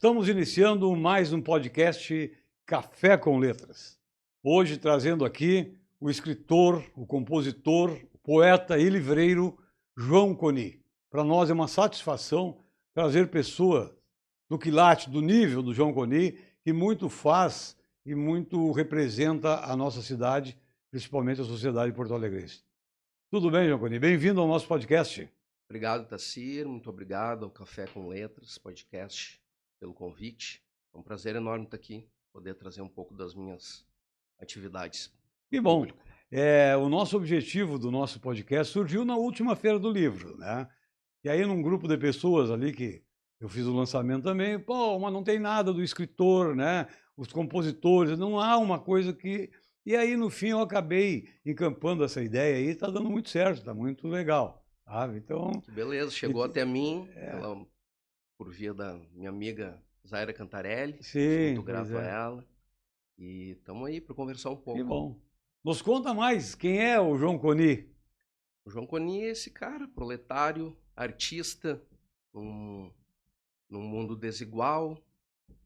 Estamos iniciando mais um podcast Café com Letras. Hoje trazendo aqui o escritor, o compositor, o poeta e livreiro João Coni. Para nós é uma satisfação trazer pessoa do quilate, do nível do João Coni, que muito faz e muito representa a nossa cidade, principalmente a sociedade porto-alegrense. Tudo bem, João Coni? Bem-vindo ao nosso podcast. Obrigado, Tassir. Muito obrigado ao Café com Letras, podcast, pelo convite. É um prazer enorme estar aqui, poder trazer um pouco das minhas atividades. Que bom. O nosso objetivo do nosso podcast surgiu na última Feira do Livro, né? E aí, num grupo de pessoas ali que eu fiz o lançamento também, mas não tem nada do escritor, né? Os compositores, não há uma coisa que... E aí, no fim, eu acabei encampando essa ideia e está dando muito certo, está muito legal. Sabe? Então, que beleza, chegou até mim por via da minha amiga Zaira Cantarelli. Sim, sou muito grato a ela. E estamos aí para conversar um pouco. Que bom. Nos conta mais, quem é o João Coni? O João Coni é esse cara, proletário, artista, num mundo desigual,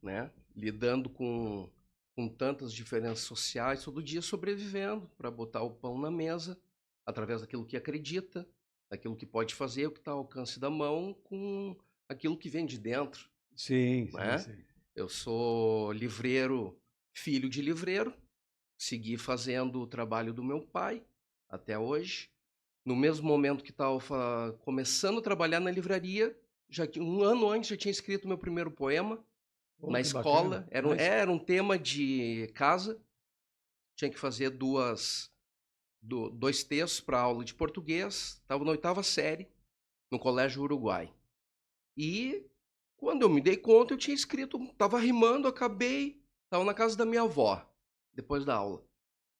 né? Lidando com tantas diferenças sociais, todo dia sobrevivendo para botar o pão na mesa, através daquilo que acredita, daquilo que pode fazer, o que está ao alcance da mão, com aquilo que vem de dentro. Sim, né? sim. Eu sou livreiro, filho de livreiro, segui fazendo o trabalho do meu pai até hoje. No mesmo momento que estava começando a trabalhar na livraria, um ano antes já tinha escrito meu primeiro poema na escola. Era um tema de casa, tinha que fazer dois textos para aula de português. Estava na 8ª série, no Colégio Uruguai. E quando eu me dei conta, eu tinha escrito, estava rimando, acabei, estava na casa da minha avó, depois da aula.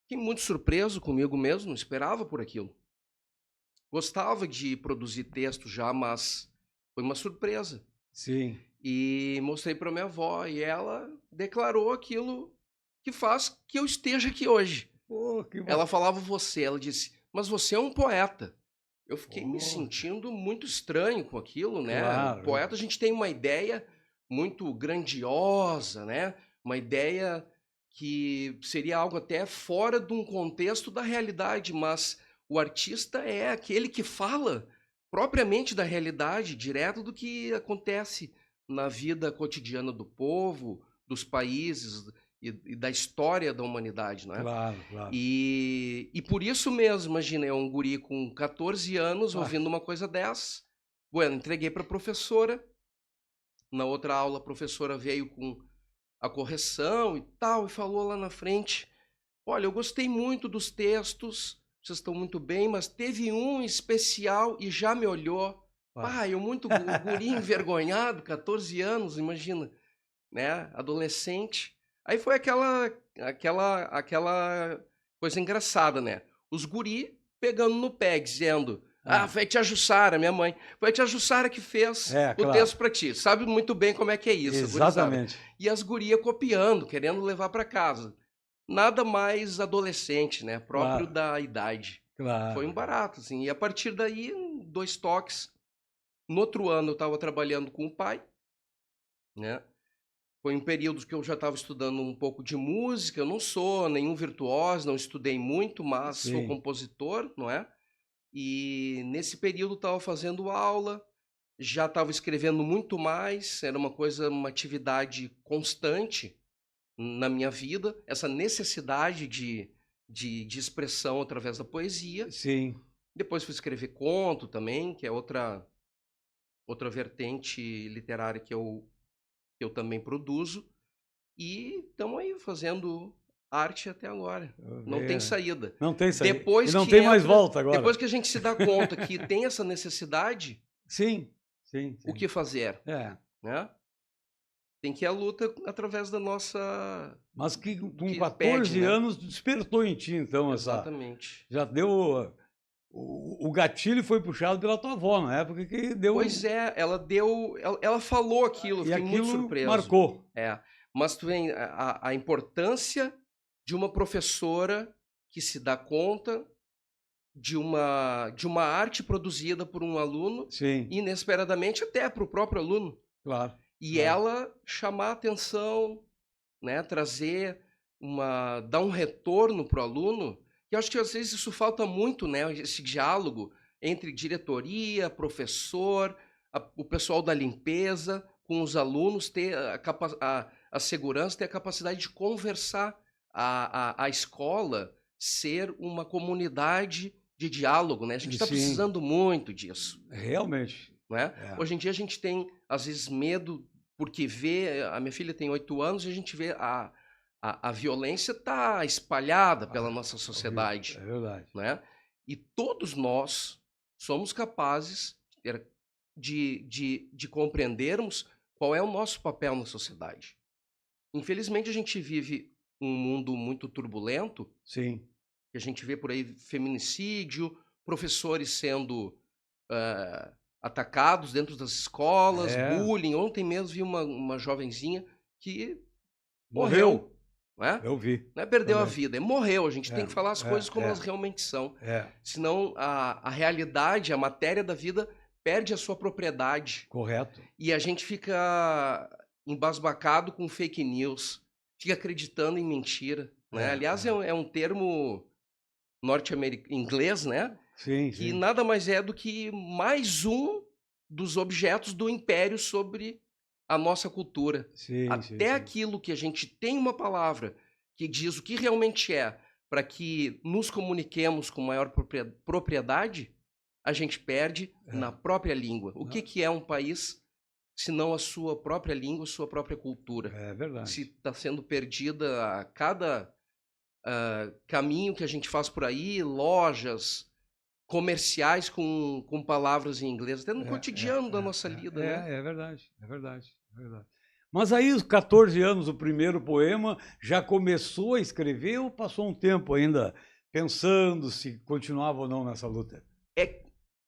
Fiquei muito surpreso comigo mesmo, não esperava por aquilo. Gostava de produzir texto já, mas foi uma surpresa. Sim. E mostrei para minha avó, e ela declarou aquilo que faz que eu esteja aqui hoje. Ela falava ela disse, mas você é um poeta. Eu fiquei me sentindo muito estranho com aquilo, né? Claro. Poeta, a gente tem uma ideia muito grandiosa, né? Uma ideia que seria algo até fora de um contexto da realidade, mas o artista é aquele que fala propriamente da realidade, direto do que acontece na vida cotidiana do povo, dos países e da história da humanidade, né? Claro. E por isso mesmo, imagina, é um guri com 14 anos ouvindo uma coisa dessa. Bueno, entreguei para a professora. Na outra aula, a professora veio com a correção e tal, e falou lá na frente, olha, eu gostei muito dos textos, vocês estão muito bem, mas teve um especial e já me olhou. Eu muito guri envergonhado, 14 anos, imagina, né? Adolescente. Aí foi aquela coisa engraçada, né? Os guri pegando no pé, dizendo, foi a tia Jussara, minha mãe, foi a tia Jussara que fez o texto para ti. Sabe muito bem como é que é isso. Exatamente. E as gurias copiando, querendo levar para casa. Nada mais adolescente, né? Próprio da idade. Claro. Foi um barato, assim. E a partir daí, 2 toques. No outro ano, eu estava trabalhando com o pai, né? Foi um período que eu já estava estudando um pouco de música. Eu não sou nenhum virtuoso, não estudei muito, mas sou compositor, não é? E nesse período estava fazendo aula, já estava escrevendo muito mais, era uma atividade constante na minha vida, essa necessidade de expressão através da poesia. Sim. Depois fui escrever conto também, que é outra vertente literária que eu também produzo. E estamos aí fazendo arte até agora. Não tem saída. Não tem saída. Depois não tem mais volta agora. Depois que a gente se dá conta que tem essa necessidade, sim. O que fazer? Né? Tem que ir à luta através da nossa... Mas que com 14 anos despertou em ti, então, Exatamente. Já deu... O gatilho foi puxado pela tua avó, na época que deu... Pois é, ela falou aquilo, eu fiquei muito surpreso. Marcou. Mas tu vem a importância de uma professora que se dá conta de uma arte produzida por um aluno, inesperadamente até para o próprio aluno. Claro. E ela chamar a atenção, né, dar um retorno para o aluno, que eu acho que às vezes isso falta muito, né, esse diálogo entre diretoria, professor, o pessoal da limpeza, com os alunos, ter a segurança, ter a capacidade de conversar, a escola ser uma comunidade de diálogo, né? A gente está precisando muito disso. Realmente. Né? Hoje em dia a gente tem, às vezes, medo, porque a minha filha tem 8 anos e a gente vê a violência está espalhada pela nossa sociedade. É verdade. Né? E todos nós somos capazes de compreendermos qual é o nosso papel na sociedade. Infelizmente, a gente vive um mundo muito turbulento. Sim. Que a gente vê por aí feminicídio, professores sendo atacados dentro das escolas, bullying. Ontem mesmo vi uma jovenzinha que morreu. Né? Eu vi. Não é perdeu a vida, morreu. A gente tem que falar as coisas como elas realmente são. Senão a realidade, a matéria da vida perde a sua propriedade. Correto. E a gente fica embasbacado com fake news, fica acreditando em mentira. Né? Aliás, é um termo inglês, né? Sim, que nada mais é do que mais um dos objetos do império sobre a nossa cultura. Até aquilo que a gente tem uma palavra que diz o que realmente é, para que nos comuniquemos com maior propriedade, a gente perde na própria língua. O que é um país se não a sua própria língua, a sua própria cultura? É verdade. Se está sendo perdida a cada caminho que a gente faz por aí, lojas, comerciais com palavras em inglês, até no cotidiano da nossa vida, né? É verdade, é verdade, é verdade. Mas aí, os 14 anos, o primeiro poema, já começou a escrever ou passou um tempo ainda pensando se continuava ou não nessa luta?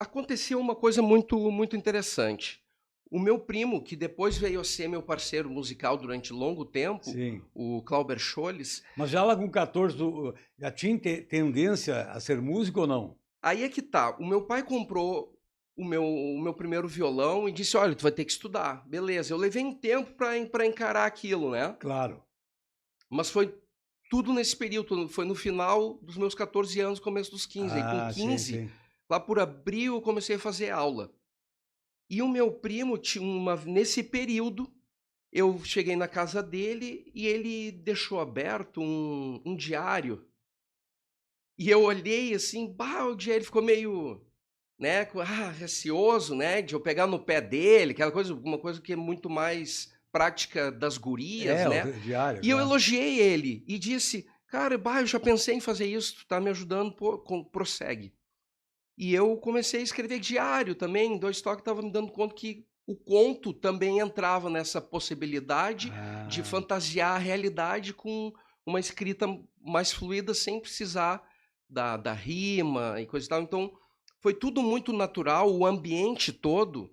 Aconteceu uma coisa muito, muito interessante. O meu primo, que depois veio a ser meu parceiro musical durante longo tempo, o Clauber Scholles... Mas já lá com 14, já tinha tendência a ser músico ou não? Aí é que tá. O meu pai comprou o meu primeiro violão e disse, olha, tu vai ter que estudar. Beleza, eu levei um tempo para encarar aquilo, né? Claro. Mas foi tudo nesse período, foi no final dos meus 14 anos, começo dos 15. Aí com 15, lá por abril, eu comecei a fazer aula. E o meu primo, nesse período, eu cheguei na casa dele e ele deixou aberto um diário. E eu olhei assim, o diário ficou meio, né, receoso, né, de eu pegar no pé dele, aquela coisa, uma coisa que é muito mais prática das gurias, né? O diário, e eu elogiei ele e disse, cara, eu já pensei em fazer isso, tu tá me ajudando, prossegue. E eu comecei a escrever diário também, 2 toques, estava me dando conta que o conto também entrava nessa possibilidade de fantasiar a realidade com uma escrita mais fluida, sem precisar da rima e coisa e tal. Então, foi tudo muito natural, o ambiente todo,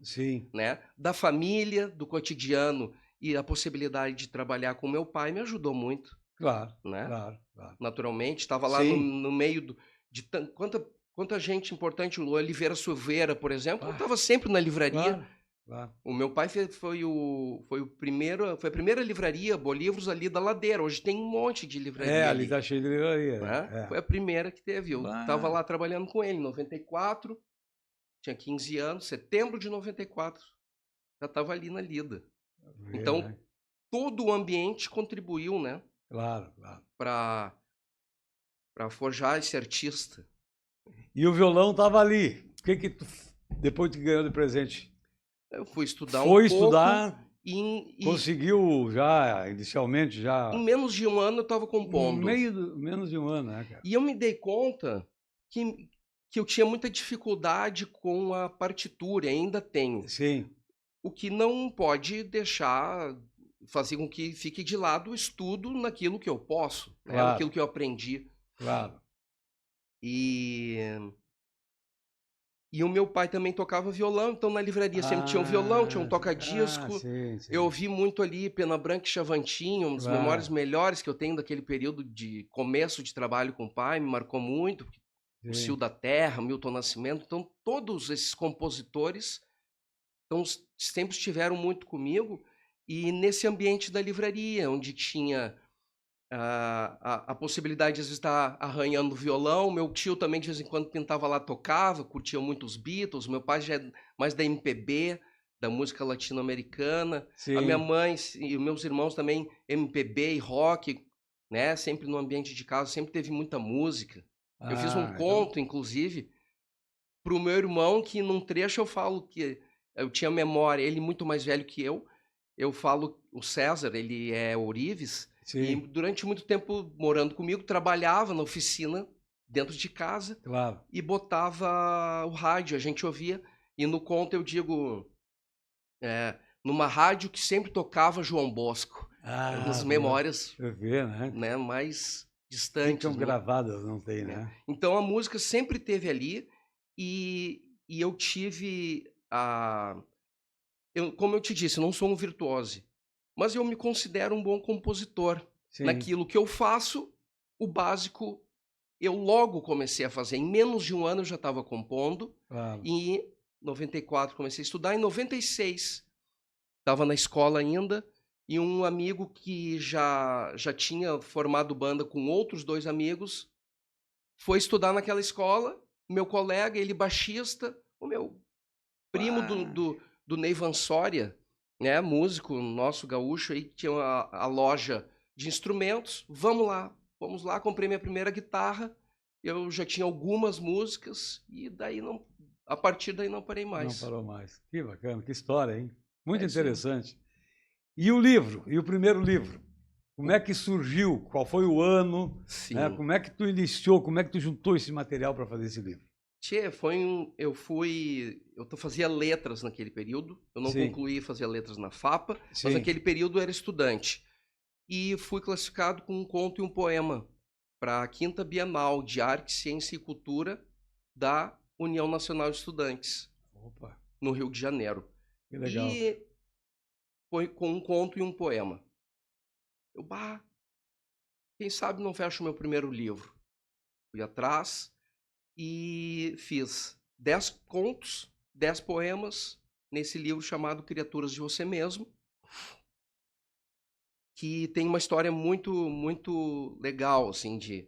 né, da família, do cotidiano e a possibilidade de trabalhar com meu pai me ajudou muito. Claro, né? claro. Naturalmente, estava lá no meio de quanta gente importante, o Oliveira Silveira, por exemplo, estava sempre na livraria. Claro. O meu pai foi a primeira livraria, Bolivros, ali da Ladeira. Hoje tem um monte de livraria ali está cheio de livraria. Né? Foi a primeira que teve. Eu estava lá trabalhando com ele em 94, tinha 15 anos, setembro de 94, já estava ali na lida. Então, todo o ambiente contribuiu, né? Claro. Para forjar esse artista. E o violão estava ali. O que tu, depois que ganhou de presente? Eu fui estudar Foi um estudar, pouco e conseguiu já, inicialmente, já... Em menos de um ano eu estava compondo. Menos de um ano, né, cara? E eu me dei conta que eu tinha muita dificuldade com a partitura, ainda tenho. Sim. O que não pode fazer com que fique de lado o estudo naquilo que eu posso, né? Naquilo que eu aprendi. Claro. E o meu pai também tocava violão, então na livraria sempre tinha um violão, tinha um toca-disco. Sim. Eu ouvi muito ali Pena Branca e Chavantinho, uma das memórias melhores que eu tenho daquele período de começo de trabalho com o pai, me marcou muito. O Cio da Terra, Milton Nascimento, então todos esses compositores sempre estiveram muito comigo E nesse ambiente da livraria, onde tinha a possibilidade de às vezes estar arranhando violão, meu tio também de vez em quando pintava lá, tocava, curtia muito os Beatles, meu pai já é mais da MPB, da música latino-americana, a minha Sim. mãe e os meus irmãos também MPB e rock, né? Sempre no ambiente de casa, sempre teve muita música. Eu fiz um Ah, então. conto, inclusive, para o meu irmão, que num trecho eu falo que eu tinha memória, ele muito mais velho que eu falo, o César, ele é ourives, e Sim, durante muito tempo morando comigo, trabalhava na oficina, dentro de casa, claro. e botava o rádio, a gente ouvia, e no conto eu digo, numa rádio que sempre tocava João Bosco. É uma Ah, das boa. memórias, Você vê, né? né, mais Ficam distantes, gravadas, não tem, né. né? Então a música sempre esteve ali, e eu tive como eu te disse, eu não sou um virtuose, mas eu me considero um bom compositor. Sim, Naquilo que eu faço, o básico eu logo comecei a fazer. Em menos de um ano eu já estava compondo, claro. e em 94 comecei a estudar, em 96 estava na escola ainda, e um amigo que já tinha formado banda com outros 2 amigos, foi estudar naquela escola, meu colega, ele baixista, o meu primo do Ah, do do Ney Vansória, né, músico nosso gaúcho aí, que tinha a loja de instrumentos, vamos lá, comprei minha primeira guitarra, eu já tinha algumas músicas, e daí não, a partir daí não parei não mais. parou mais. Que bacana, que história, hein? É Muito isso aí. interessante. E o livro? E o primeiro livro? Como é que surgiu? Qual foi o ano? Né? Sim. Como é que tu iniciou? Como é que tu juntou esse material para fazer esse livro? Tchê, eu fazia letras naquele período, eu não Sim, concluí fazer letras na FAPA, mas sim. naquele período eu era estudante. E fui classificado com um conto e um poema para a 5ª Bienal de Arte, Ciência e Cultura da União Nacional de Estudantes, Opa, no Rio de Janeiro. que legal. E foi com um conto e um poema. Eu, quem sabe não fecho o meu primeiro livro. Fui atrás e fiz 10 contos, 10 poemas nesse livro chamado Criaturas de Você Mesmo, que tem uma história muito legal, assim, de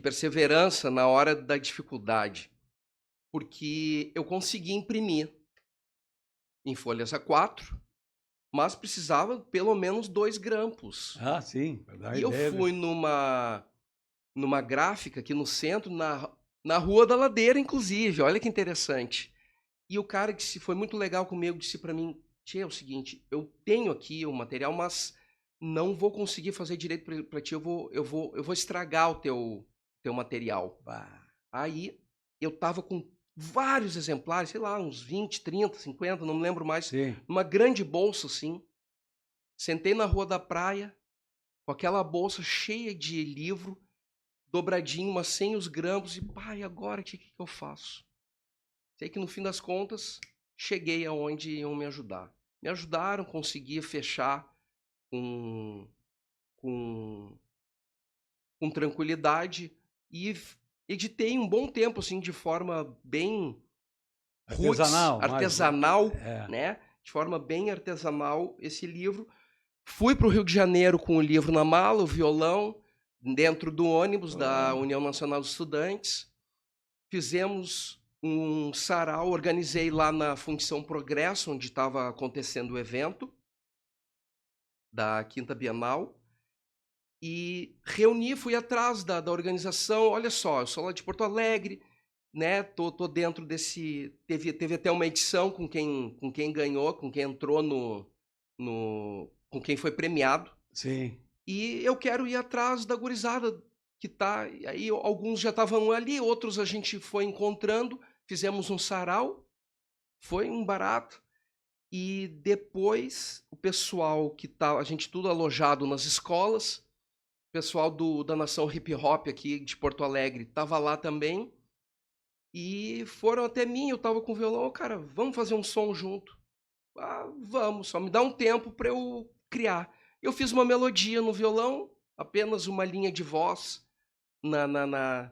perseverança na hora da dificuldade, porque eu consegui imprimir em folhas A4, mas precisava pelo menos 2 grampos. Ah, sim, para dar a E eu ideia. fui numa gráfica aqui no centro, na Rua da Ladeira, inclusive, olha que interessante. E o cara disse, foi muito legal comigo, disse para mim: "Tchê, é o seguinte, eu tenho aqui o material, mas não vou conseguir fazer direito para ti, eu vou estragar o teu material". Bah, Aí eu tava com vários exemplares, sei lá, uns 20, 30, 50, não me lembro mais, sim. numa grande bolsa assim. Sentei na rua da praia, com aquela bolsa cheia de livro, dobradinho, mas sem os grampos, e e agora o que que eu faço? Sei que no fim das contas, cheguei aonde iam me ajudar. Me ajudaram, consegui fechar com com com tranquilidade, e editei um bom tempo, assim, de forma bem roots, Artesanal, mas artesanal, é, né, de forma bem artesanal esse livro. Fui para o Rio de Janeiro com o livro na mala, o violão, dentro do ônibus da olha, União Nacional dos Estudantes. Fizemos um sarau, organizei lá na Fundição Progresso, onde estava acontecendo o evento da 5ª Bienal, e reuni, fui atrás da organização. Olha só, eu sou lá de Porto Alegre, né? Tô dentro desse. Teve até uma edição com quem ganhou, com quem entrou com quem foi premiado. sim. E eu quero ir atrás da gurizada que tá. E aí alguns já estavam ali, outros a gente foi encontrando, fizemos um sarau, foi um barato. E depois o pessoal que tá, a gente tudo alojado nas escolas, o pessoal da Nação Hip Hop aqui de Porto Alegre estava lá também, e foram até mim, eu tava com o violão: "Cara, vamos fazer um som junto". "Ah, vamos, só me dá um tempo para eu criar". Eu fiz uma melodia no violão, apenas uma linha de voz na na na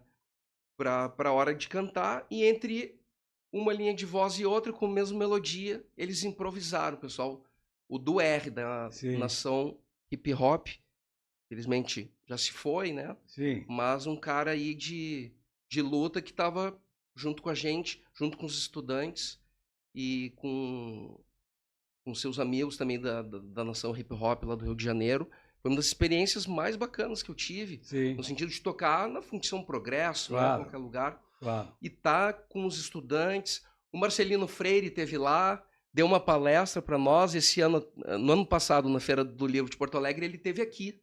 pra hora de cantar, e entre uma linha de voz e outra, com a mesma melodia, eles improvisaram, pessoal. o do R, da Sim. nação hip hop. Infelizmente já se foi, né? Sim. Mas um cara aí de luta que estava junto com a gente, junto com os estudantes e com seus amigos também da nação hip hop lá do Rio de Janeiro. Foi uma das experiências mais bacanas que eu tive, Sim. no sentido de tocar na Fundição Progresso, né, em Claro. qualquer lugar, Claro. e tá com os estudantes. O Marcelino Freire esteve lá, deu uma palestra para nós esse ano, no ano passado, na Feira do Livro de Porto Alegre, ele esteve aqui.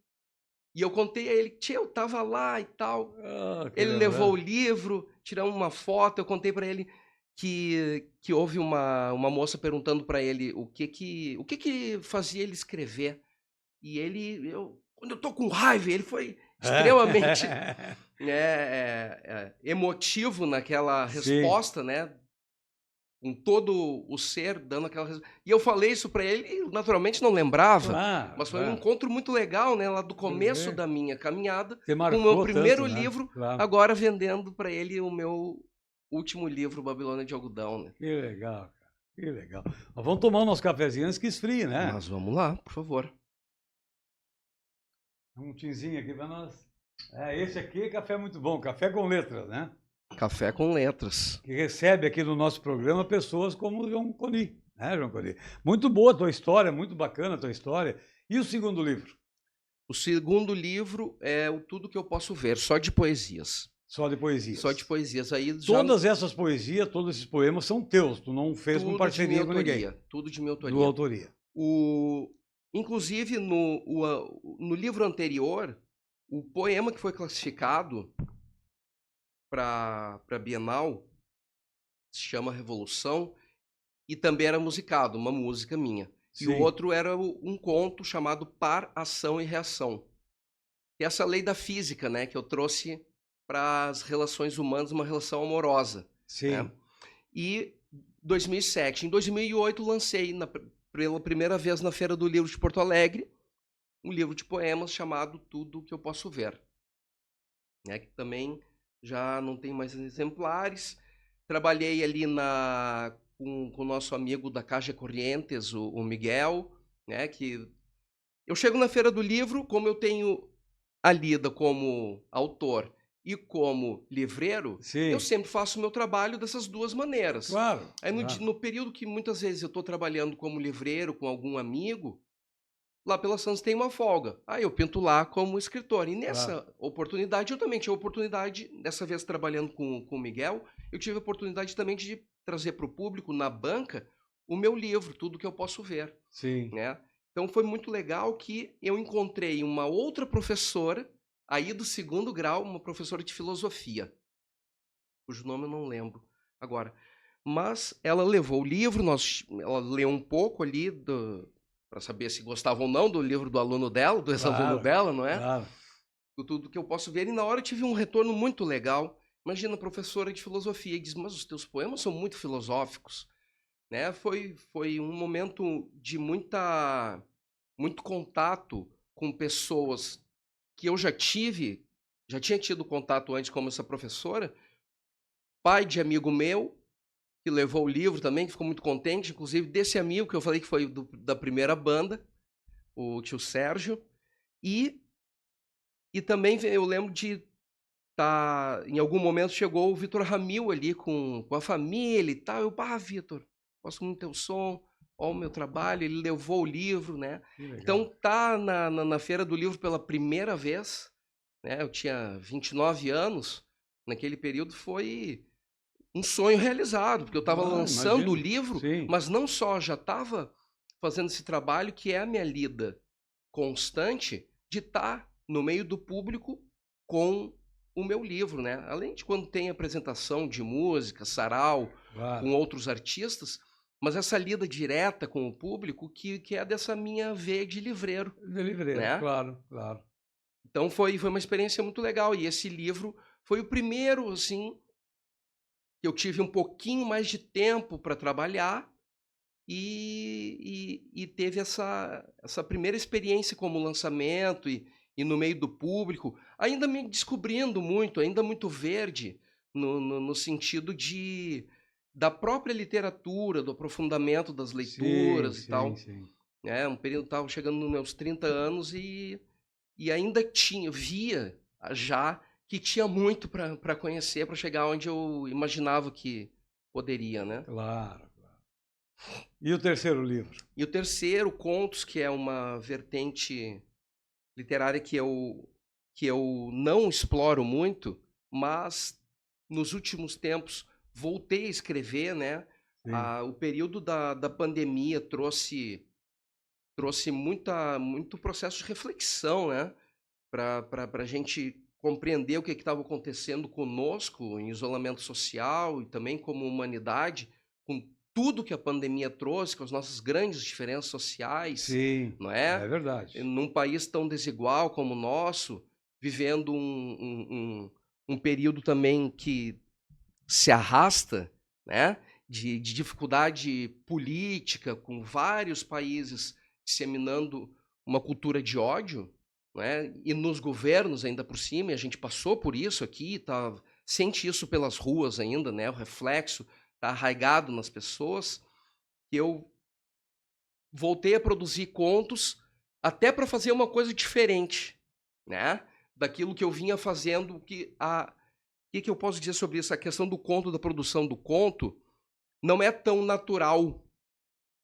E eu contei a ele, tia, eu tava lá e tal. Ah, que Ele levou o lembrança. livro, tiramos uma foto, eu contei para ele que houve uma moça perguntando para ele o que fazia ele escrever. E ele, quando eu tô com raiva, ele foi extremamente emotivo naquela Sim. resposta, né? Com todo o ser dando aquela resposta. E eu falei isso para ele e naturalmente não lembrava, Claro, mas foi um claro. encontro muito legal, né? Lá do começo Perfeito. da minha caminhada, Você com o meu marcou primeiro tanto, né? livro, Claro. agora vendendo para ele o meu último livro, Babilônia de Algodão, né? Que legal, cara. Que legal. Mas vamos tomar o nosso cafezinho antes que esfrie, né? Mas vamos lá, por favor. Um tinzinho aqui para nós. Esse aqui é café muito bom, café com letras, né? Café com letras. Que recebe aqui no nosso programa pessoas como o João Coni, né, João Coni? Muito boa a tua história, muito bacana a tua história. E o segundo livro? O segundo livro é o Tudo Que Eu Posso Ver, só de poesias. Só de poesias. Só de poesias. Aí já Todas essas poesias, todos esses poemas são teus, tu não fez com tudo de parceria minha com autoria, ninguém. tudo de minha autoria. Tua autoria. Inclusive, no livro anterior, o poema que foi classificado para a Bienal se chama Revolução e também era musicado, uma música minha. E o Sim. outro era um conto chamado Par, Ação e Reação. E essa lei da física, né, que eu trouxe para as relações humanas, uma relação amorosa. Sim. Né? E 2007. Em 2008, lancei pela primeira vez na Feira do Livro de Porto Alegre um livro de poemas chamado Tudo Que Eu Posso Ver. Né? Que também já não tem mais exemplares. Trabalhei ali com o nosso amigo da Caixa Corrientes, o Miguel, né? Que eu chego na Feira do Livro, como eu tenho a lida como autor e como livreiro, Sim. eu sempre faço o meu trabalho dessas duas maneiras. Claro. Aí claro. no período que muitas vezes eu estou trabalhando como livreiro com algum amigo, lá pela Santos tem uma folga. Aí eu pinto lá como escritor. E nessa oportunidade, eu também tinha a oportunidade, dessa vez trabalhando com o Miguel, eu tive a oportunidade também de trazer para o público, na banca, o meu livro, Tudo Que Eu Posso Ver. Sim. Né? Então foi muito legal que eu encontrei uma outra professora, aí do segundo grau, uma professora de filosofia, cujo nome eu não lembro agora. Mas ela levou o livro, ela leu um pouco ali para saber se gostava ou não do livro do aluno dela, do ex-aluno dela, não é? Claro. Tudo que eu posso ver. E na hora eu tive um retorno muito legal. Imagina, professora de filosofia, e diz, mas os teus poemas são muito filosóficos. Né? Foi um momento de muito contato com pessoas que eu já tinha tido contato antes como essa professora, pai de amigo meu, que levou o livro também, que ficou muito contente, inclusive desse amigo que eu falei que foi da primeira banda, o tio Sérgio, e também eu lembro de em algum momento chegou o Vitor Ramil ali com a família e tal, Vitor, gosto muito do teu som, ó o meu trabalho, ele levou o livro, né? Então tá na Feira do Livro pela primeira vez, né? Eu tinha 29 anos, naquele período foi um sonho realizado, porque eu estava lançando o livro, Sim. mas não só, já estava fazendo esse trabalho que é a minha lida constante de estar no meio do público com o meu livro, né? Além de quando tem apresentação de música, sarau, com outros artistas, mas essa lida direta com o público que é dessa minha veia de livreiro. De livreiro, né? claro, claro. Então foi uma experiência muito legal. E esse livro foi o primeiro, assim, que eu tive um pouquinho mais de tempo para trabalhar e teve essa primeira experiência como lançamento e no meio do público, ainda me descobrindo muito, ainda muito verde, no sentido da própria literatura, do aprofundamento das leituras e tal. Sim. né? Um período estava chegando nos meus 30 anos e ainda via já que tinha muito para conhecer, para chegar onde eu imaginava que poderia, né? Claro, claro. E o terceiro livro? E o terceiro, Contos, que é uma vertente literária que eu não exploro muito, mas nos últimos tempos voltei a escrever, né? Sim. O período da pandemia trouxe muito processo de reflexão, né? Para a gente compreender o que estava acontecendo conosco em isolamento social e também como humanidade, com tudo que a pandemia trouxe, com as nossas grandes diferenças sociais, Sim, não é é? verdade. Num país tão desigual como o nosso, vivendo um período também que se arrasta, né? De dificuldade política, com vários países disseminando uma cultura de ódio, né? E nos governos ainda por cima, e a gente passou por isso aqui, sente isso pelas ruas ainda, né? O reflexo está arraigado nas pessoas. Que eu voltei a produzir contos até para fazer uma coisa diferente, né? Daquilo que eu vinha fazendo, o que eu posso dizer sobre isso? A questão do conto, da produção do conto, não é tão natural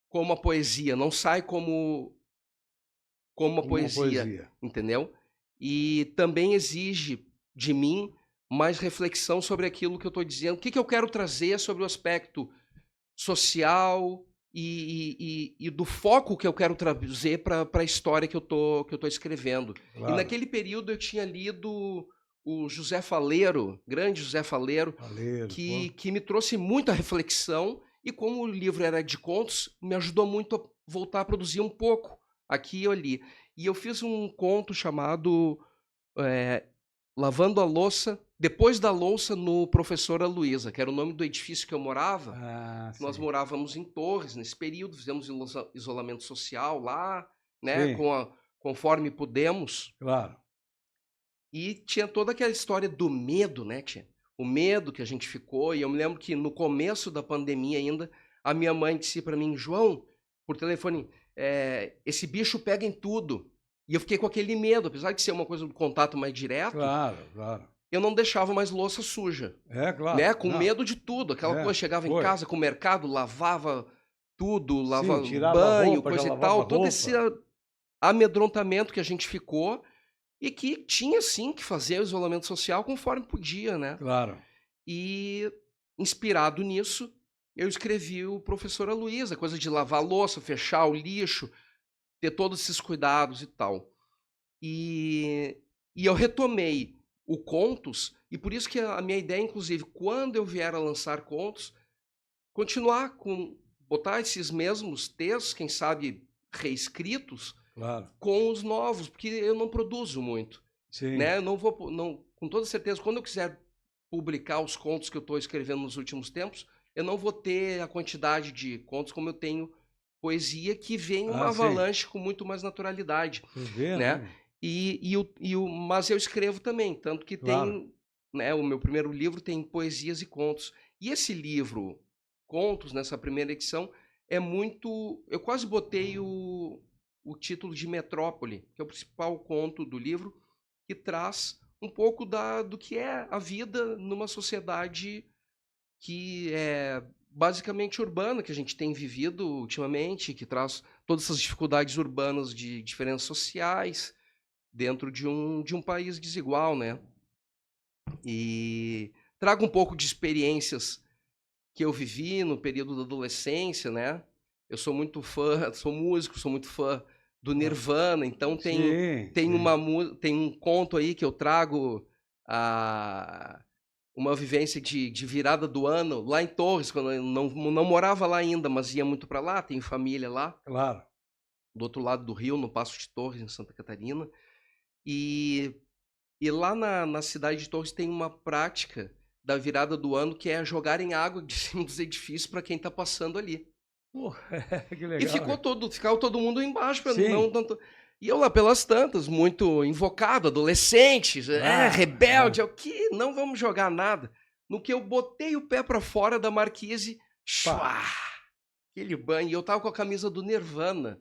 como a poesia, não sai como a Como uma poesia, poesia. entendeu? E também exige de mim mais reflexão sobre aquilo que eu estou dizendo. O que eu quero trazer sobre o aspecto social e do foco que eu quero trazer para a história que eu tô escrevendo. E Claro. naquele período eu tinha lido o José Faleiro, grande José Faleiro, Faleiro, pô. que me trouxe muita reflexão e como o livro era de contos, me ajudou muito a voltar a produzir um pouco aqui e ali. E eu fiz um conto chamado Lavando a Louça, depois da louça no Professor Aloísa, que era o nome do edifício que eu morava. Ah, Nós sim. morávamos em Torres nesse período, fizemos isolamento social lá, né, Sim, conforme pudemos. claro. E tinha toda aquela história do medo, né, tia? O medo que a gente ficou. E eu me lembro que no começo da pandemia ainda, a minha mãe disse para mim, João, por telefone, esse bicho pega em tudo. E eu fiquei com aquele medo, apesar de ser uma coisa do contato mais direto, Claro, claro. eu não deixava mais louça suja, É, claro. né? Com Não, medo de tudo. Aquela é, coisa, chegava em foi. casa com o mercado, lavava tudo, Sim, lavava tirava a banho, roupa, já coisa e lavava a tal. Todo esse roupa. amedrontamento que a gente ficou e que tinha sim que fazer o isolamento social conforme podia, né? Claro. E inspirado nisso, eu escrevi o Professor Aloísa, coisa de lavar a louça, fechar o lixo, ter todos esses cuidados e tal. E eu retomei o Contos, e por isso que a minha ideia, inclusive, quando eu vier a lançar contos, continuar botar esses mesmos textos, quem sabe reescritos, Claro. com os novos, porque eu não produzo muito, Sim. né? Eu não vou, não, com toda certeza, quando eu quiser publicar os contos que eu estou escrevendo nos últimos tempos, eu não vou ter a quantidade de contos como eu tenho poesia, que vem uma Ah, sim. avalanche com muito mais naturalidade, Você vê, né? né? Mas eu escrevo também, tanto que Claro. tem, né? O meu primeiro livro tem poesias e contos. E esse livro, Contos, nessa primeira edição, é muito. Eu quase botei o título de Metrópole, que é o principal conto do livro, que traz um pouco do que é a vida numa sociedade que é basicamente urbana, que a gente tem vivido ultimamente, que traz todas essas dificuldades urbanas de diferenças sociais dentro de um país desigual, né? E trago um pouco de experiências que eu vivi no período da adolescência, né? Eu sou muito fã, sou músico, sou muito fã do Claro. Nirvana, então Sim, tem sim. tem um conto aí que eu trago uma vivência de virada do ano lá em Torres, quando eu não morava lá ainda, mas ia muito para lá, tenho família lá, Claro. do outro lado do rio, no Passo de Torres, em Santa Catarina. E lá na cidade de Torres tem uma prática da virada do ano que é jogarem água de cima dos edifícios para quem está passando ali. Pô, que E legal. ficava todo mundo embaixo para Sim, e eu lá pelas tantas, muito invocado, adolescente, claro. rebelde, o que não vamos jogar nada. No que eu botei o pé para fora da marquise, Pá. chua, aquele banho, e eu tava com a camisa do Nirvana.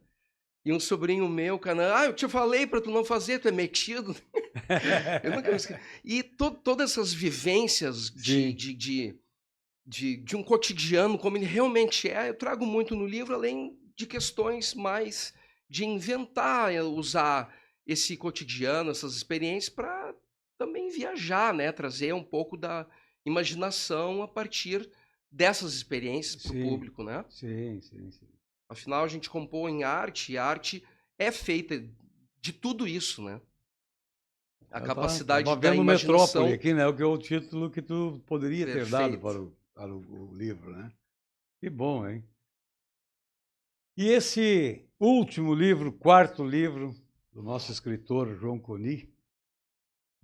E um sobrinho meu, cara, eu te falei para tu não fazer, tu é metido. Eu nunca me esqueci. E todas essas vivências Sim. de um cotidiano, como ele realmente é, eu trago muito no livro, além de questões mais de inventar, usar esse cotidiano, essas experiências, para também viajar, né? Trazer um pouco da imaginação a partir dessas experiências para o Sim, público, né? sim, sim, sim. Afinal, a gente compõe arte, e a arte é feita de tudo isso, né? A Eu capacidade estava da vendo Metrópole imaginação. aqui, né? O que é o título que tu poderia ter dado Perfeito. para o livro, né? Que bom, hein? E esse último livro, quarto livro do nosso escritor João Coni,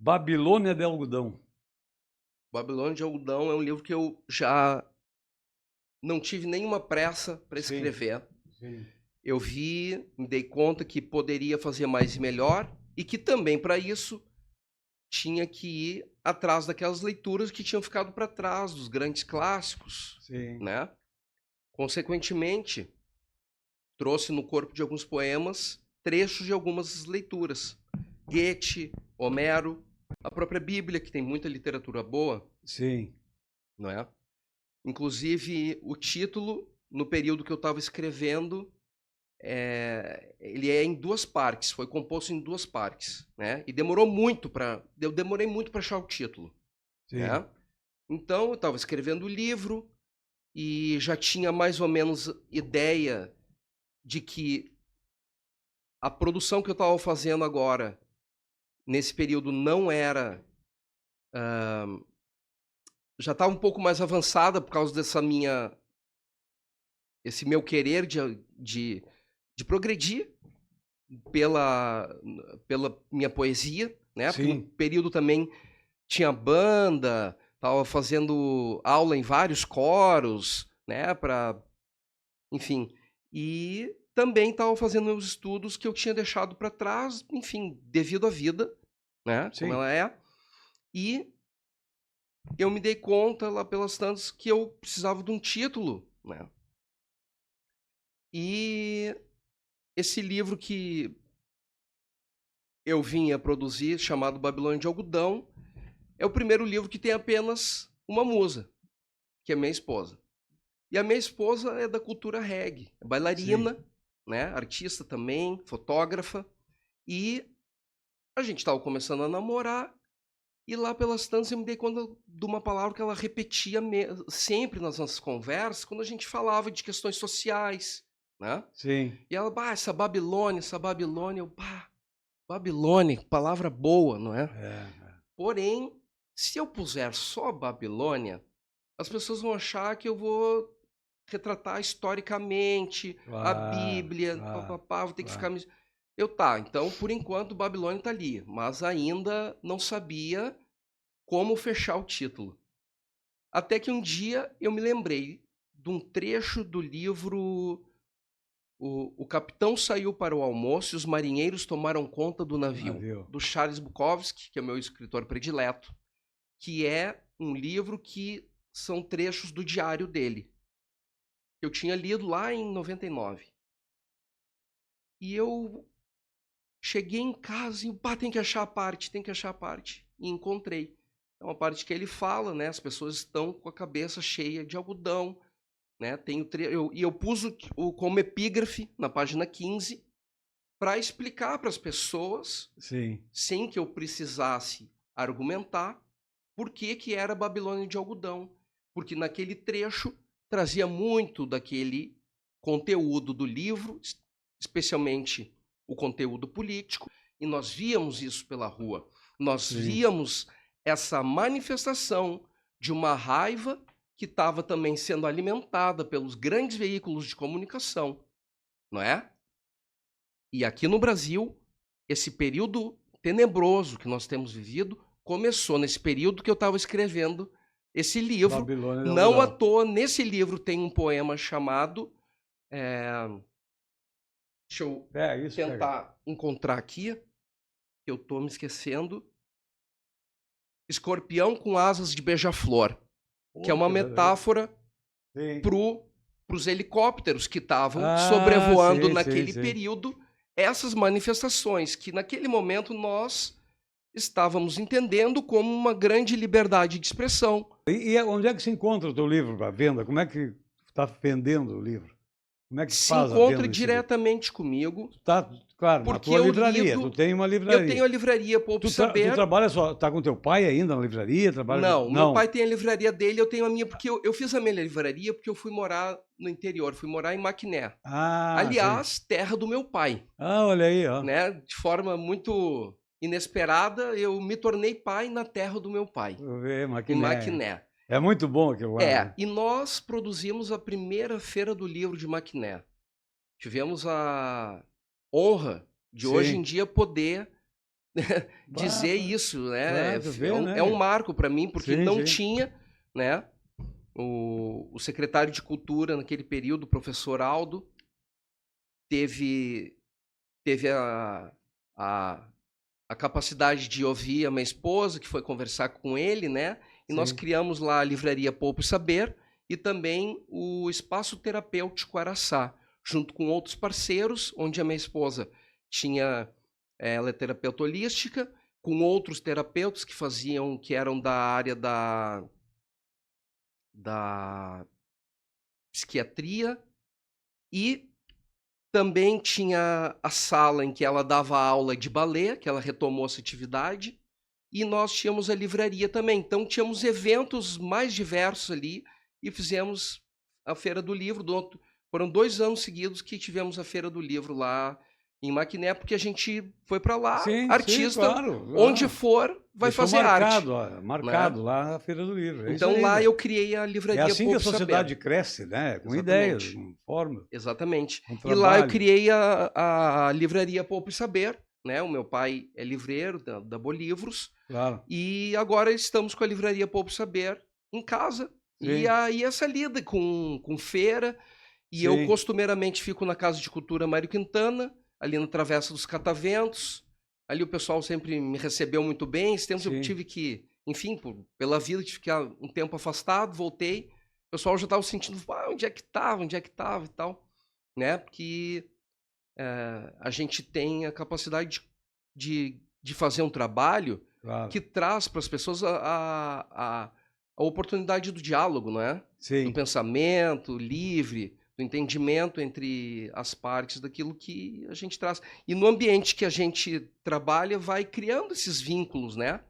Babilônia de Algodão. Babilônia de Algodão é um livro que eu já não tive nenhuma pressa para Sim, escrever. sim, Eu me dei conta que poderia fazer mais e melhor e que também para isso tinha que ir atrás daquelas leituras que tinham ficado para trás, dos grandes clássicos, sim, né? Consequentemente, trouxe no corpo de alguns poemas trechos de algumas leituras. Goethe, Homero, a própria Bíblia, que tem muita literatura boa, sim, não é? Inclusive, o título, no período que eu estava escrevendo, ele é em duas partes, foi composto em duas partes, né? E eu demorei muito para achar o título, sim, né? Então, eu estava escrevendo o livro e já tinha mais ou menos ideia de que a produção que eu estava fazendo agora, nesse período, não era... já estava um pouco mais avançada por causa esse meu querer de progredir pela, pela minha poesia, né? Porque no sim, período também tinha banda, estava fazendo aula em vários coros, né? Enfim, e também estava fazendo meus estudos que eu tinha deixado para trás, enfim, devido à vida, né? Como sim. ela é. E eu me dei conta lá pelas tantas que eu precisava de um título, né? E esse livro que eu vim a produzir, chamado Babilônia de Algodão, é o primeiro livro que tem apenas uma musa, que é minha esposa. E a minha esposa é da cultura reggae, é Sim. bailarina, né, artista também, fotógrafa, e a gente estava começando a namorar, e lá pelas tantas eu me dei conta de uma palavra que ela repetia sempre nas nossas conversas, quando a gente falava de questões sociais, né? Sim. E ela, essa Babilônia, Babilônia, palavra boa, não é? É. Porém, se eu puser só Babilônia, as pessoas vão achar que eu vou retratar historicamente a Claro, Bíblia, claro, vou ter que ficar claro. me... então, por enquanto, Babilônia está ali, mas ainda não sabia como fechar o título. Até que um dia eu me lembrei de um trecho do livro O Capitão Saiu para o Almoço e os Marinheiros Tomaram Conta do Do Navio, navio. do Charles Bukowski, que é o meu escritor predileto, que é um livro que são trechos do diário dele. Eu tinha lido lá em 99. E eu cheguei em casa e, tem que achar a parte, tem que achar a parte. E encontrei. É uma parte que ele fala, né? As pessoas estão com a cabeça cheia de algodão, né? Eu pus como epígrafe na página 15 para explicar para as pessoas, Sim. sem que eu precisasse argumentar, por que era Babilônia de Algodão. Porque naquele trecho trazia muito daquele conteúdo do livro, especialmente o conteúdo político, e nós víamos isso pela rua. Nós Sim. víamos essa manifestação de uma raiva que estava também sendo alimentada pelos grandes veículos de comunicação, não é? E aqui no Brasil, esse período tenebroso que nós temos vivido começou nesse período que eu estava escrevendo esse livro. Babilônia de Não à Algodão. toa, nesse livro tem um poema chamado... deixa eu É, isso, pega. tentar encontrar aqui, que eu estou me esquecendo. Escorpião com asas de beija-flor, que é uma Poxa, metáfora sim. para os helicópteros que estavam Ah, sobrevoando sim, sim, naquele sim. período essas manifestações que naquele momento nós estávamos entendendo como uma grande liberdade de expressão. E onde é que se encontra o teu livro para venda? Como é que está vendendo o livro? Como é que Se faz a venda encontra desse livro? diretamente comigo, Tá, claro, na porque tua o livraria. livro... Tu tem uma Eu livraria. tenho a livraria Poupe Tu Saber. trabalha só, tá com teu pai ainda na livraria? Não, meu pai tem a livraria dele, eu tenho a minha, porque eu fiz a minha livraria porque eu fui morar no interior, fui morar em Maquiné. Ah, Aliás, terra do meu pai, ah, olha aí, ó. né? De forma muito inesperada, eu me tornei pai na terra do meu pai, Vou ver, em Maquiné. Maquiné. É muito bom aquilo lá. né? E nós produzimos a primeira feira do livro de Maquiné. Tivemos a honra de hoje em Sim. dia poder dizer Bah, isso, né? claro, tu vê, né? É um marco para mim, porque Sim, não sim. tinha, né? O secretário de Cultura naquele período, o professor Aldo, teve a, a capacidade de ouvir a minha esposa, que foi conversar com ele, né? E nós Sim. criamos lá a livraria Poupe Saber e também o Espaço Terapêutico Araçá, junto com outros parceiros, onde a minha esposa tinha, ela é terapeuta holística, com outros terapeutas que eram da área da psiquiatria, e também tinha a sala em que ela dava aula de balé, que ela retomou essa atividade, e nós tínhamos a livraria também. Então tínhamos eventos mais diversos ali e fizemos a Feira do Livro. Foram 2 anos seguidos que tivemos a Feira do Livro lá em Maquiné, porque a gente foi para lá, Sim, artista, claro, onde claro. for, vai Deixou fazer arte. marcado, ó, marcado lá na Feira do Livro. É isso Então aí, lá né? eu criei a É livraria assim que a Poupe sociedade Saber. cresce, né? Com ideias, Exatamente. com formas, Exatamente. com E lá eu trabalho. criei a livraria Poupe Saber, né? O meu pai é livreiro da Bolivros, Claro. e agora estamos com a livraria Poupe Saber em casa. E Sim, aí essa lida com feira, e eu sim, costumeiramente fico na Casa de Cultura Mário Quintana, ali na Travessa dos Cataventos. Ali o pessoal sempre me recebeu muito bem. Esse tempo eu sim. tive que, enfim, pela vida, tive que ficar um tempo afastado, voltei. O pessoal já estava sentindo, onde é que estava e tal, né? Porque a gente tem a capacidade de fazer um trabalho Claro. que traz para as pessoas a oportunidade do diálogo, não é? Do Sim, pensamento livre, do entendimento entre as partes daquilo que a gente traz. E no ambiente que a gente trabalha, vai criando esses vínculos, né?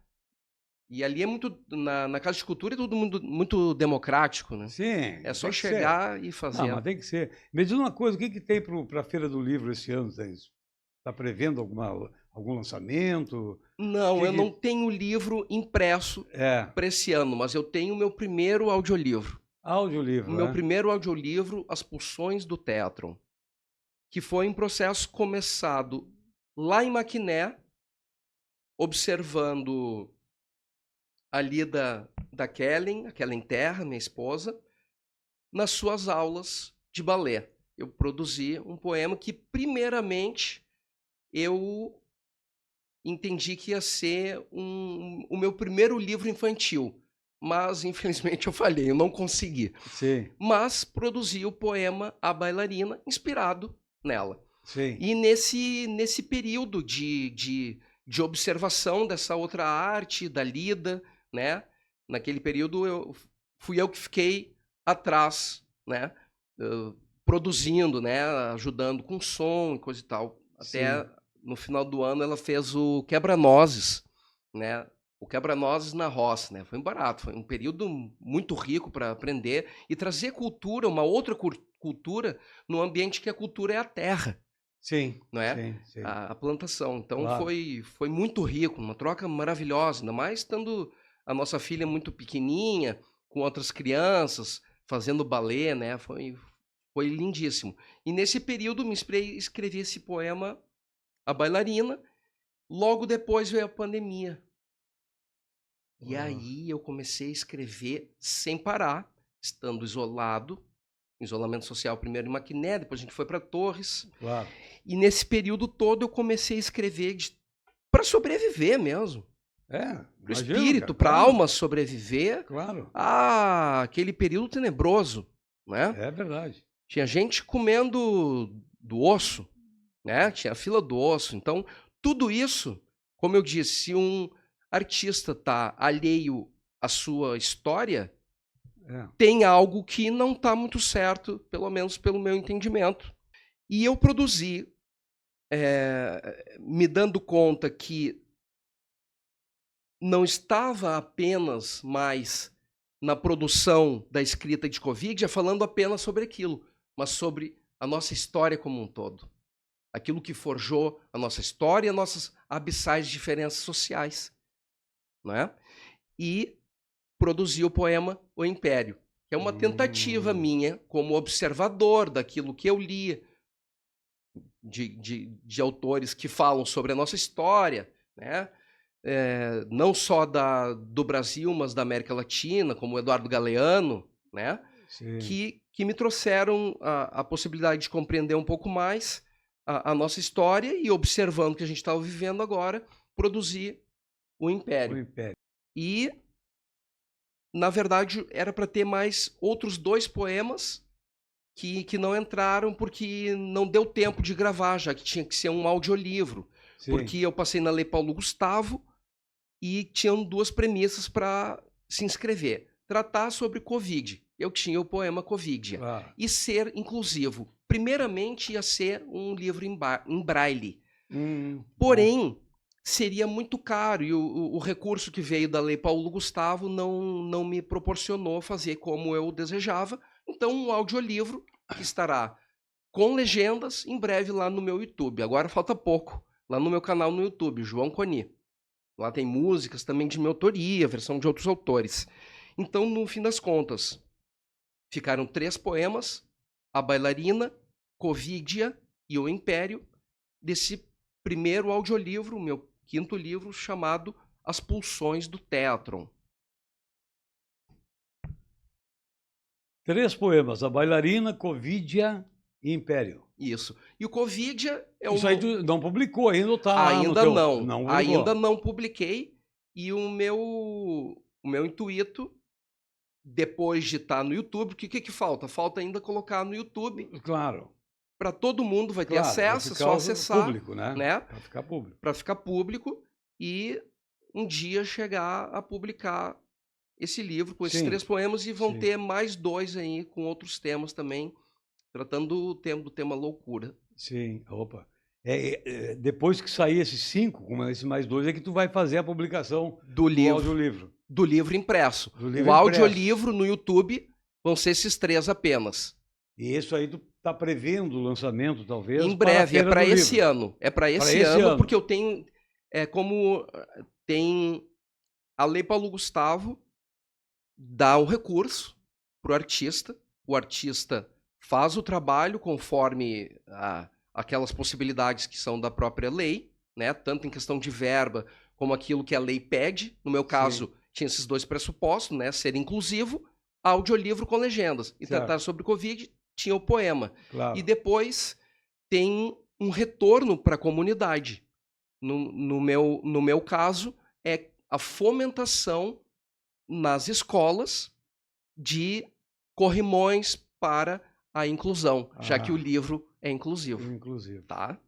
E ali é muito, na Casa de Cultura é tudo muito democrático, né? sim. É só tem que ser. chegar e Não, fazer. mas tem que ser. Me diz uma coisa, o que tem para a Feira do Livro esse ano, Thaís? Está prevendo algum lançamento? Não, Que eu que- não tenho livro impresso É, para esse ano, mas eu tenho o meu primeiro audiolivro. O audiolivro, meu né? primeiro audiolivro, As Pulsões do Tétron, que foi um processo começado lá em Maquiné, observando a lida da Kellen, a Kellen Terra, minha esposa, nas suas aulas de balé. Eu produzi um poema que, primeiramente, eu entendi que ia ser o meu primeiro livro infantil. Mas, infelizmente, eu falhei, eu não consegui. Sim, Mas produzi o poema A Bailarina, inspirado nela. sim. E nesse período de observação dessa outra arte, da lida, né? Naquele período fui eu que fiquei atrás, né? Produzindo, né? Ajudando com som e coisa e tal. Até Sim. no final do ano ela fez o Quebra-Nozes, né? O Quebra-Nozes na roça, né? Foi barato, foi um período muito rico para aprender e trazer cultura, uma outra cultura, no ambiente que a cultura é a terra, Sim, não é? sim, sim. A plantação. Então Claro. foi muito rico, uma troca maravilhosa, ainda mais estando a nossa filha muito pequenininha, com outras crianças, fazendo balé, né? Foi lindíssimo. E nesse período me escrevi esse poema, A Bailarina. Logo depois veio a pandemia. E Ah, aí eu comecei a escrever sem parar, estando isolado, isolamento social primeiro em Maquiné, depois a gente foi para Torres. claro. E nesse período todo eu comecei a escrever para sobreviver mesmo. É, Para o imagino, espírito, cara, para a claro, alma sobreviver claro. aquele período tenebroso, né? É verdade. Tinha gente comendo do osso, né? Tinha a fila do osso. Então, tudo isso, como eu disse, se um artista está alheio à sua história, tem algo que não está muito certo, pelo menos pelo meu entendimento. E eu produzi, me dando conta que não estava apenas mais na produção da escrita de Covid, já falando apenas sobre aquilo, mas sobre a nossa história como um todo. Aquilo que forjou a nossa história e as nossas abissais diferenças sociais. Não é? E produzi o poema O Império, que é uma tentativa minha como observador daquilo que eu li, de autores que falam sobre a nossa história, né? Não só do Brasil, mas da América Latina, como o Eduardo Galeano, né? Que me trouxeram a possibilidade de compreender um pouco mais a nossa história e, observando o que a gente estava vivendo agora, produzir o Império. E, na verdade, era para ter mais outros 2 poemas que não entraram porque não deu tempo de gravar, já que tinha que ser um audiolivro. Porque eu passei na Lei Paulo Gustavo e tinham 2 premissas para se inscrever. Tratar sobre Covid. Eu tinha o poema Covidia. E ser inclusivo. Primeiramente, ia ser um livro em braille. Porém, seria muito caro. E o recurso que veio da Lei Paulo Gustavo não me proporcionou fazer como eu desejava. Então, um audiolivro que estará com legendas em breve lá no meu YouTube. Agora falta pouco. Lá no meu canal no YouTube, João Coni. Lá tem músicas também de minha autoria, versão de outros autores. Então, no fim das contas, ficaram 3 poemas, A Bailarina, Covidia e O Império, desse primeiro audiolivro, meu 5º livro, chamado As Pulsões do Tétron. 3 poemas, A Bailarina, Covidia e Império. Isso. E o Covidia é Isso aí tu não publicou ainda ou tá lá ainda no teu... não. Ainda não publiquei. E o meu intuito, depois de estar no YouTube, o que falta? Falta ainda colocar no YouTube. Claro. Para todo mundo vai ter acesso, é só acessar. Público, né? Para ficar público. Para ficar público e um dia chegar a publicar esse livro com esses 3 poemas e vão ter mais 2 aí com outros temas também, tratando do tema loucura. Sim, opa. Depois que sair esses 5, com esses mais 2, é que tu vai fazer a publicação do audiolivro. Do livro impresso. O audiolivro no YouTube vão ser esses 3 apenas. E isso aí tu tá prevendo o lançamento, talvez? Em breve, é para esse ano. É para esse ano, porque eu tenho... como tem a Lei Paulo Gustavo, dá um recurso para o artista faz o trabalho conforme aquelas possibilidades que são da própria lei, né? Tanto em questão de verba como aquilo que a lei pede. No meu caso, tinha esses 2 pressupostos, né? Ser inclusivo, audiolivro com legendas. E tratar sobre Covid, tinha o poema. Claro. E depois tem um retorno para a comunidade. No meu caso, é a fomentação nas escolas de corrimões para a inclusão, já que o livro é inclusivo. Tá?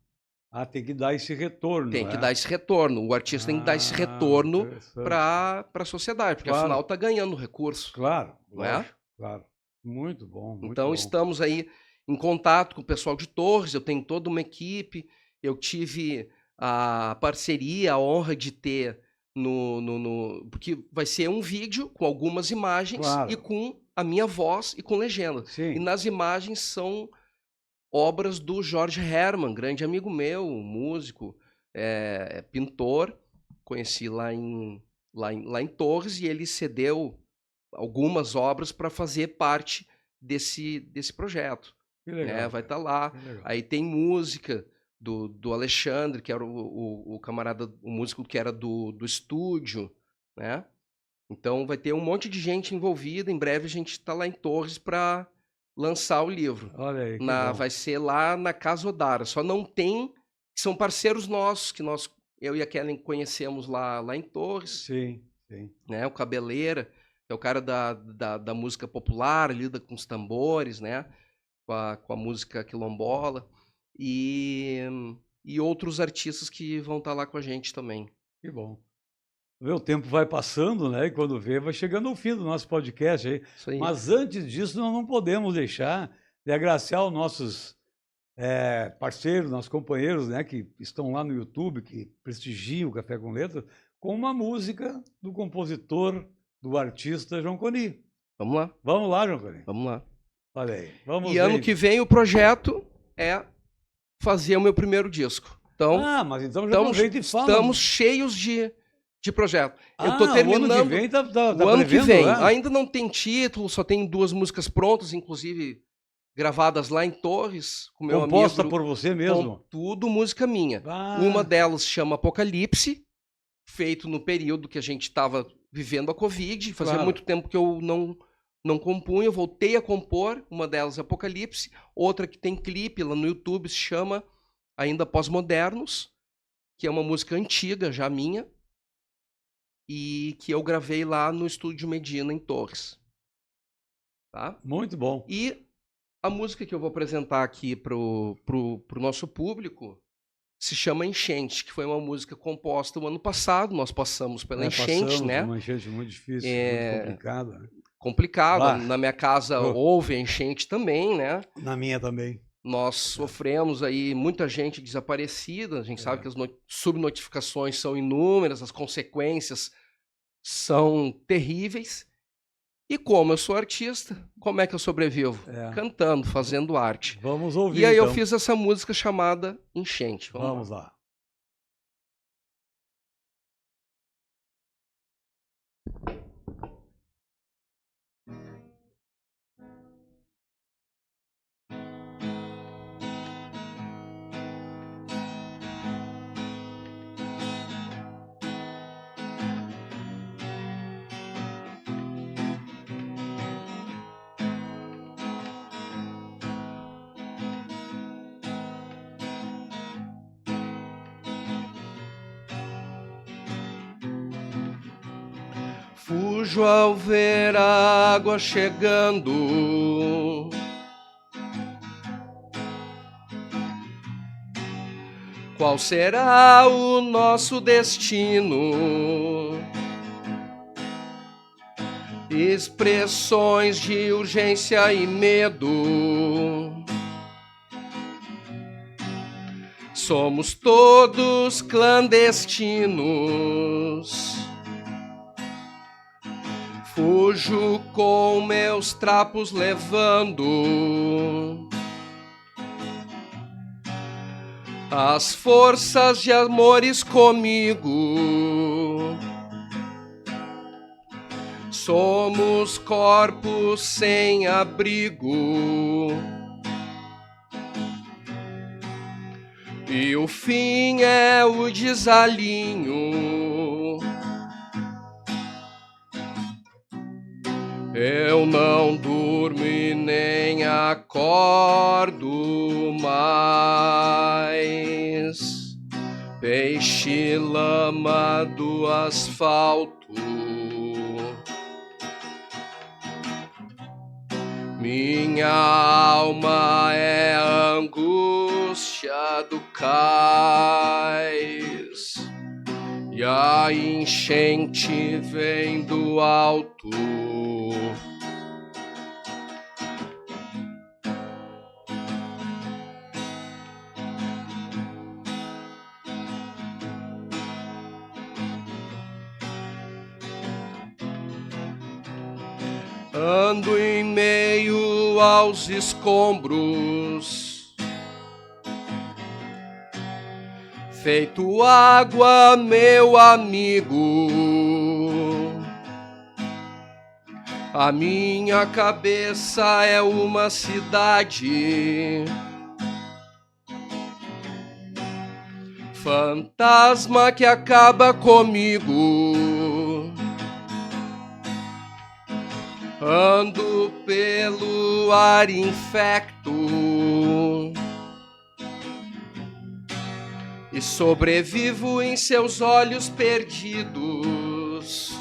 Tem que dar esse retorno. Tem que dar esse retorno. O artista tem que dar esse retorno para a sociedade, porque afinal está ganhando recurso. Claro, não é? Claro. Muito bom. Então estamos aí em contato com o pessoal de Torres, eu tenho toda uma equipe, eu tive a parceria, a honra de ter porque vai ser um vídeo com algumas imagens e com a minha voz e com legenda. E nas imagens são obras do Jorge Herman, grande amigo meu, músico, pintor, conheci lá em Torres, e ele cedeu algumas obras para fazer parte desse projeto. Que legal, vai estar lá. Aí tem música do Alexandre, que era o camarada, o músico que era do estúdio, né? Então vai ter um monte de gente envolvida. Em breve a gente está lá em Torres para lançar o livro. Olha aí, vai ser lá na Casa Odara. Só não tem... São parceiros nossos, que eu e a Kellen conhecemos lá em Torres. Sim. Né? O Cabeleira, que é o cara da música popular, lida com os tambores, né? Com a música quilombola. e outros artistas que vão estar lá com a gente também. Que bom. O tempo vai passando, né? E quando vê, vai chegando ao fim do nosso podcast aí. Isso aí. Mas antes disso, nós não podemos deixar de agraciar os nossos parceiros, nossos companheiros, né? Que estão lá no YouTube, que prestigiam o Café com Letras, com uma música do compositor, do artista João Coni. Vamos lá. Vamos lá, João Coni. Vamos lá. Olha aí. Vamos E ano que vem o projeto é fazer o meu primeiro disco. Então, mas então já aproveita e fala. Estamos cheios de projeto. Eu estou O terminando. ano que vem tá o ano que vem. Né? Ainda não tem título, só tem 2 músicas prontas, inclusive gravadas lá em Torres, com meu amigo. Composta por você mesmo? Tudo música minha. Uma delas chama Apocalipse, feito no período que a gente estava vivendo a Covid. Fazia muito tempo que eu não compunha, eu voltei a compor. Uma delas é Apocalipse, outra que tem clipe lá no YouTube, se chama Ainda Pós-Modernos, que é uma música antiga, já minha, e que eu gravei lá no Estúdio Medina, em Torres. Tá? Muito bom. E a música que eu vou apresentar aqui pro nosso público se chama Enchente, que foi uma música composta o ano passado. Nós passamos pela enchente, né? Uma enchente muito difícil, muito complicada. Né? Complicada. Na minha casa houve enchente também, né? Na minha também. Nós sofremos aí muita gente desaparecida. A gente sabe que as subnotificações são inúmeras, as consequências são terríveis. E como eu sou artista, como é que eu sobrevivo? Cantando, fazendo arte. Vamos ouvir. E aí então. eu fiz essa música chamada Enchente. Vamos lá. Fujo ao ver a água chegando, qual será o nosso destino? Expressões de urgência e medo. Somos todos clandestinos. Fujo com meus trapos levando as forças de amores comigo. Somos corpos sem abrigo e o fim é o desalinho. Eu não durmo e nem acordo mais. Peixe lama do asfalto. Minha alma é a angústia do cais. E a enchente vem do alto. Ando em meio aos escombros, feito água, meu amigo. A minha cabeça é uma cidade, fantasma que acaba comigo. Ando pelo ar infecto e sobrevivo em seus olhos perdidos.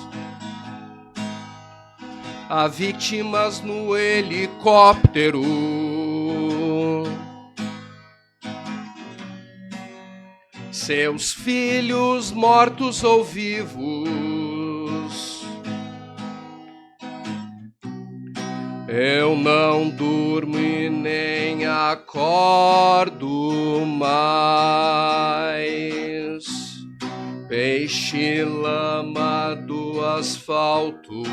Há vítimas no helicóptero. seus filhos mortos ou vivos. Eu não durmo e nem acordo mais. Peixe lama do asfalto.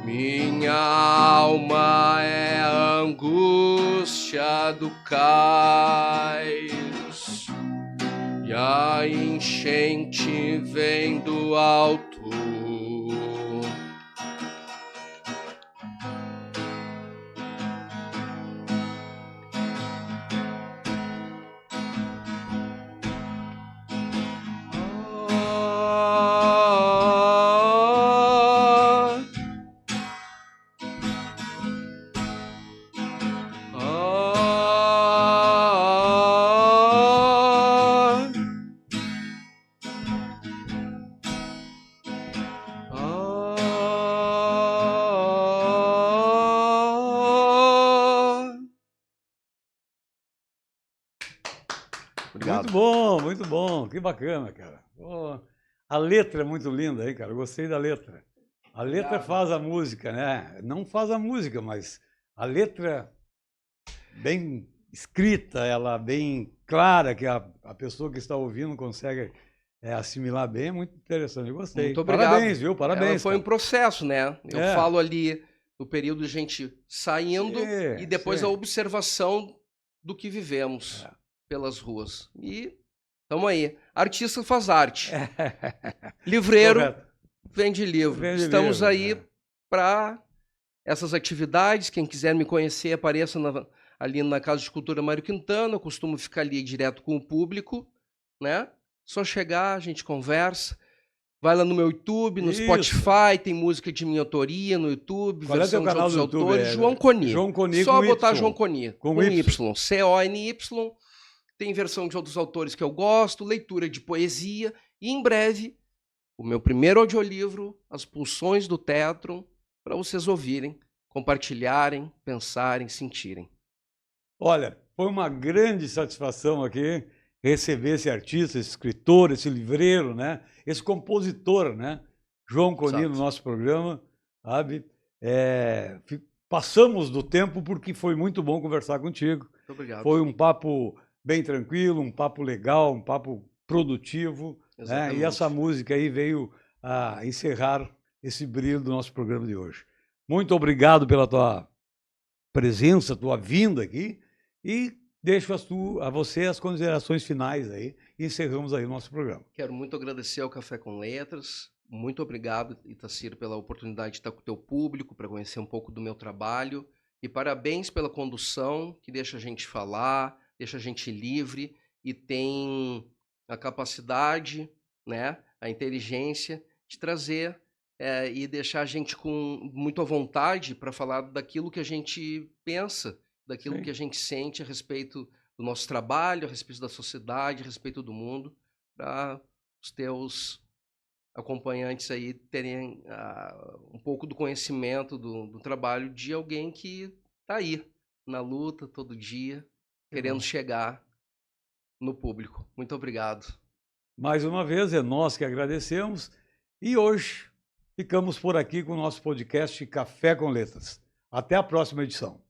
Minha alma é a angústia do cais, e a enchente vem do alto. Muito bom, que bacana, cara. Oh, a letra é muito linda aí, cara, eu gostei da letra. A letra faz a música, né? Não faz a música, mas a letra bem escrita, ela bem clara, que a pessoa que está ouvindo consegue assimilar bem, é muito interessante, eu gostei. Muito obrigado. Parabéns, viu? Parabéns. Ela foi um processo, né? Eu falo ali no período de gente saindo e depois a observação do que vivemos pelas ruas. E estamos aí. Artista faz arte. Livreiro vende livro. Estamos aí para essas atividades. Quem quiser me conhecer, apareça ali na Casa de Cultura Mário Quintana. Eu costumo ficar ali direto com o público, né? Só chegar, a gente conversa. Vai lá no meu YouTube, no Spotify, tem música de minha autoria no YouTube, Qual versão é teu canal de outros do YouTube? autores. João Coni. João Coni Só com botar Y. João Coni. Com Y. C-O-N-Y. Tem versão de outros autores que eu gosto, leitura de poesia. E em breve, o meu primeiro audiolivro, As Pulsões do Tétron, para vocês ouvirem, compartilharem, pensarem, sentirem. Olha, foi uma grande satisfação aqui receber esse artista, esse escritor, esse livreiro, né? Esse compositor, né? João Coni, no nosso programa, sabe? Passamos do tempo porque foi muito bom conversar contigo. Muito obrigado. Foi um papo bem tranquilo, um papo legal, um papo produtivo, né? E essa música aí veio a encerrar esse brilho do nosso programa de hoje. Muito obrigado pela tua presença, tua vinda aqui, e deixo a você as considerações finais aí, e encerramos aí o nosso programa. Quero muito agradecer ao Café com Letras, muito obrigado, Itacir, pela oportunidade de estar com o teu público, para conhecer um pouco do meu trabalho, e parabéns pela condução, que deixa a gente falar, deixa a gente livre e tem a capacidade, né, a inteligência de trazer e deixar a gente com muito à vontade para falar daquilo que a gente pensa, daquilo que a gente sente a respeito do nosso trabalho, a respeito da sociedade, a respeito do mundo, para os teus acompanhantes aí terem um pouco do conhecimento do trabalho de alguém que está aí na luta todo dia, querendo chegar no público. Muito obrigado. Mais uma vez, é nós que agradecemos. E hoje ficamos por aqui com o nosso podcast Café com Letras. Até a próxima edição.